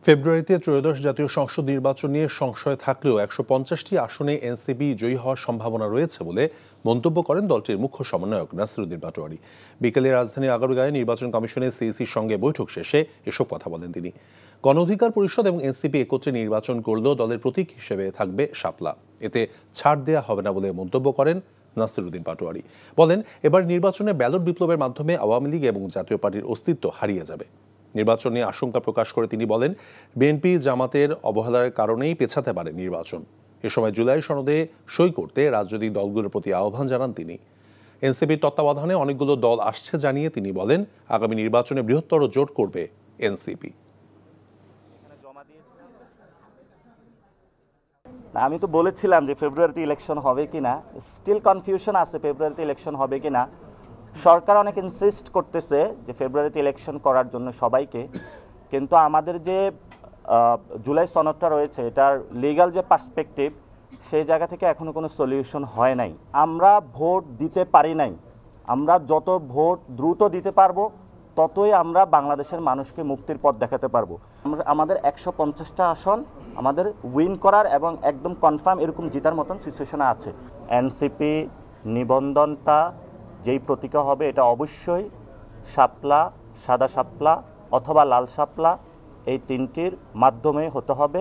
ফেব্রুয়ারিতে ত্রয়োদশ জাতীয় সংসদ নির্বাচন নিয়ে সংশয় থাকলেও ১৫০টি আসনে এনসিপি জয়ী হওয়ার সম্ভাবনা রয়েছে বলে মন্তব্য করেন দলটির মুখ্য সমন্বয়ক নাসিরুদ্দিন পাটোয়ারী। বিকেলে রাজধানীর আগারগাঁয়ে নির্বাচন কমিশনের সিইসির সঙ্গে বৈঠক শেষে এসব কথা বলেন তিনি। গণ অধিকার পরিষদ এবং এনসিপি একত্রে নির্বাচন করলেও দলের প্রতীক হিসেবে থাকবে শাপলা, এতে ছাড় দেয়া হবে না বলে মন্তব্য করেন নাসিরুদ্দিন পাটোয়ারী। বলেন, এবার নির্বাচনে ব্যালট বিপ্লবের মাধ্যমে আওয়ামী লীগ এবং জাতীয় পার্টির অস্তিত্ব হারিয়ে যাবে। নির্বাচন নিয়ে আশঙ্কা প্রকাশ করে তিনি বলেন, বিএনপি জামাতের অবহেলার কারণেই পেছাতে পারে নির্বাচন। এ সময় জুলাই সনদে সই করতে রাজনৈতিক দলগুলোর প্রতি আহ্বান জানান তিনি। এনসিপির তত্ত্বাবধানে অনেকগুলো দল আসছে জানিয়ে তিনি বলেন, আগামী নির্বাচনে বৃহত্তর জোট করবে এনসিপি। আমি তো বলেছিলাম যে ফেব্রুয়ারিতে ইলেকশন হবে কিনা, স্টিল কনফিউশন আছে ফেব্রুয়ারিতে ইলেকশন হবে কিনা। সরকার অনেক ইনসিস্ট করতেছে যে ফেব্রুয়ারিতে ইলেকশন করার জন্য সবাইকে, কিন্তু আমাদের যে জুলাই সনদটা রয়েছে এটার লিগ্যাল যে পার্সপেক্টিভ সেই জায়গা থেকে এখনো কোনো সলিউশন হয় নাই। আমরা ভোট দিতে পারি নাই। আমরা যত ভোট দ্রুত দিতে পারবো ততই আমরা বাংলাদেশের মানুষকে মুক্তির পথ দেখাতে পারবো। আমাদের ১৫০টা আসন আমাদের উইন করার এবং একদম কনফার্ম এরকম জিতার মতন সিচুয়েশনে আছে। এনসিপি নিবন্ধনটা যেই প্রতীকা হবে এটা অবশ্যই শাপলা, সাদা শাপলা অথবা লাল শাপলা, এই তিনটির মাধ্যমে হতে হবে।